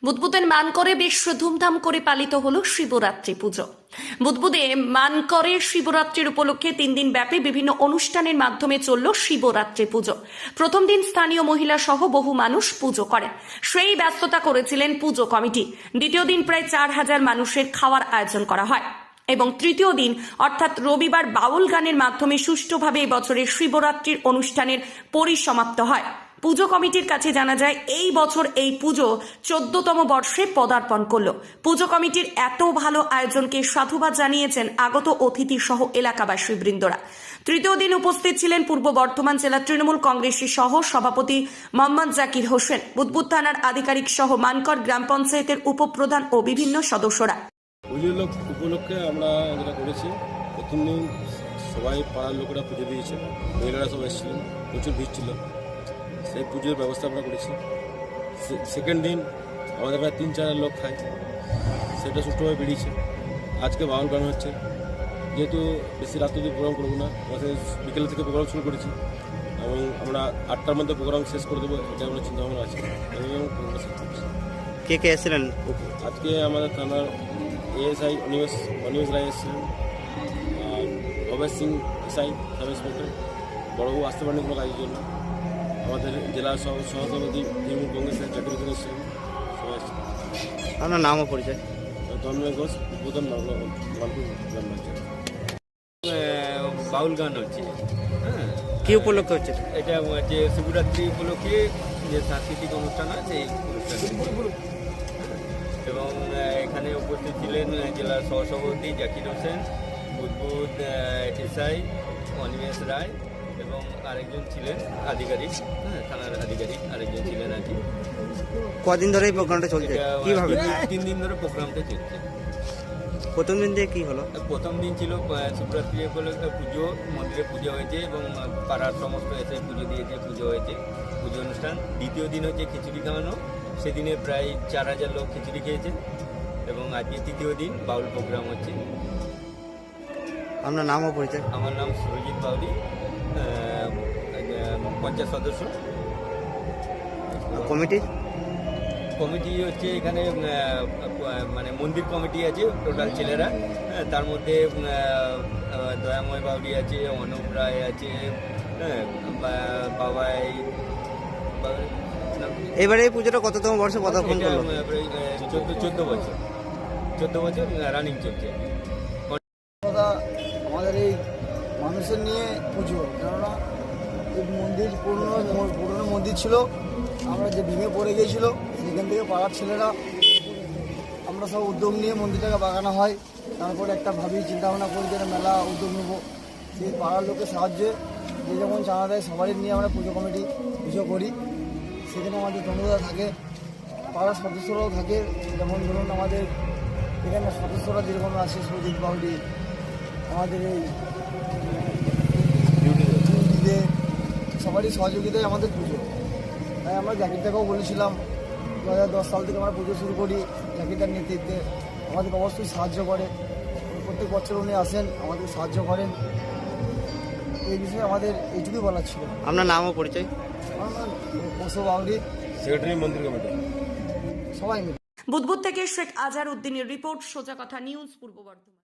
বুদবুদের মানকরে বেশ ধুমধাম করে পালিত হলো শিবরাত্রি পুজো। বুদবুদে মানকরে শিবরাত্রির উপলক্ষে 3 দিন ব্যাপী বিভিন্ন অনুষ্ঠানের মাধ্যমে চলল শিবরাত্রি পুজো। প্রথম দিন স্থানীয় মহিলা সহ বহু মানুষ পুজো করেন, সেই ব্যস্ততা করেছিলেন পুজো কমিটি। দ্বিতীয় দিন প্রায় 4000 মানুষের খাওয়ার আয়োজন করা হয় এবং তৃতীয় দিন অর্থাৎ রবিবার বাউল গানের মাধ্যমে সুষ্ঠুভাবে এবছরের শিবরাত্রির অনুষ্ঠানের পরিসমাপ্ত হয়। পুজো কমিটির কাছে জানা যায় এই বছর এই পুজো 14তম বর্ষে পদার্পণ করলো। পুজো কমিটির এত ভালো আয়োজনকে সাধুবাদ জানিয়েছেন আগত অতিথি সহ এলাকাবাসী বৃন্দরা। তৃতীয় দিন উপস্থিত ছিলেন পূর্ব বর্ধমান জেলা তৃণমূল কংগ্রেসের সহ সভাপতি মোহাম্মদ জাকির হোসেন, বুদবুদ থানার আধিকারিক সহ মানকর গ্রাম পঞ্চায়েতের উপপ্রধান ও বিভিন্ন সদস্যরা। উপলক্ষে আমরা যেটা করেছি, প্রথম দিন সবাই পাড়ার লোকেরা পুজো দিয়েছে, মহিলারা সব এসেছিলেন, প্রচুর ভিড় ছিল, সেই পুজোর ব্যবস্থা আমরা করেছি। সেকেন্ড দিন আমাদের প্রায় 3-4 লোক খায়, সেটা সুষ্ঠুভাবে বেরিয়েছে। আজকে বাউল গান হচ্ছে, যেহেতু বেশি রাত অবধি প্রোগ্রাম করবো না, আমাদের বিকেল থেকে প্রোগ্রাম শুরু করেছি এবং আমরা 8টার মধ্যে প্রোগ্রাম শেষ করে দেবো, এটা আমরা চিন্তাভাবনা আছে। কে কে এসেছিলেন আজকে? আমাদের থানার এএসআই অনিমেষ রায় এসেছিলেন, আর Bhabesh Singh SI sub inspector. বড়বাবু আসতে পারেনি কোনো কাজের জন্য। আমাদের জেলার সহসভাপতি তৃণমূল কংগ্রেসের জাকির হোসেন এসেছিলেন, সবাই এসেছিলেন। আপনার নাম ও পরিচয়? তন্ময় ঘোষ, উদ্বোধন লালপুর গ্রাম পঞ্চায়েত। বাউল গান হচ্ছে, হ্যাঁ। কি উপলক্ষে হচ্ছে এটা যে শিবরাত্রি উপলক্ষে যে সাংস্কৃতিক অনুষ্ঠান আছে এই অনুষ্ঠান, এবং এখানে উপস্থিত ছিলেন জেলার সহসভাপতি জাকির হোসেন, বুদবুদ এসআই অনিমেষ রায় এবং আরেকজন ছিলেন আধিকারিক, হ্যাঁ, থানার আধিকারিক আরেকজন ছিলেন আর কি। কদিন ধরে এই প্রোগ্রামটা চলছে? কিভাবে? 3 দিন ধরে প্রোগ্রামটা চলছে। প্রথম দিন দিয়ে কি হলো? প্রথম দিন ছিল শিবরাত্রি উপলক্ষে পুজো, মন্দিরে পুজো হয়েছে এবং পাড়ার সমস্ত এসে পুজো দিয়েছে, পুজো হয়েছে, পুজো অনুষ্ঠান। দ্বিতীয় দিন হচ্ছে খিচুড়ি খাওয়ানো, সেদিনে প্রায় 4000 লোক খিচুড়ি খেয়েছে এবং আজকে তৃতীয় দিন বাউল প্রোগ্রাম হচ্ছে। আপনার নাম ও পরিচয়? আমার নাম সুরজিৎ বাউরি, পঞ্চায়েত সদস্য। কমিটি হচ্ছে এখানে মানে মন্দির কমিটি আছে টোটাল ছেলেরা, হ্যাঁ, তার মধ্যে দয়াময় বাউরি আছে, অনুপ রায় আছে, হ্যাঁ, বাবাই। এবারে এই পুজোটা কততম বর্ষে পদার্পণ করলো? 14 বছর রানিং চলছে। আমাদের এই মানুষের নিয়ে পুজো, কেননা এই মন্দির পুরনো মন্দির ছিল, আমরা যে ভেঙে পড়ে গিয়েছিল, সেখান থেকে পাড়ার ছেলেরা আমরা সব উদ্যোগ নিয়ে মন্দিরটাকে বাগানো হয়। তারপরে একটা চিন্তাভাবনা করি যে মেলা উদ্যোগ নেবো, সেই পাড়ার লোকের সাহায্যে যে যেমন চাঁদা দেয় সবারই নিয়ে আমরা পুজো কমিটি পুজো করি। সেখানে আমাদের তনুদা থাকে, পাড়ার সদস্যরাও থাকে, যেমন ধরুন আমাদের এখানে সদস্যরা যেরকম আছে, সুজিত বাউরি, আমাদের এই সবারই সহযোগিতায় আমাদের পুজো। তাই আমরা জাকিরটাকেও বলেছিলাম 2010 সাল থেকে আমরা পুজো শুরু করি, জাকিরটার নেতৃত্বে আমাদের অবশ্যই সাহায্য করে। প্রত্যেক বছর উনি আসেন, আমাদের সাহায্য করেন। এই বিষয়ে আমাদের এইটুকুই বলার ছিল। আপনার নাম ও পরিচয়? আমার নাম পশু বাউরি, সেক্রেটারি মন্দির কমিটি। সবাই মিলে। বুদবুদ থেকে শেখ আজহার উদ্দিনের রিপোর্ট, সোজা কথা নিউজ, পূর্ব বর্ধমান।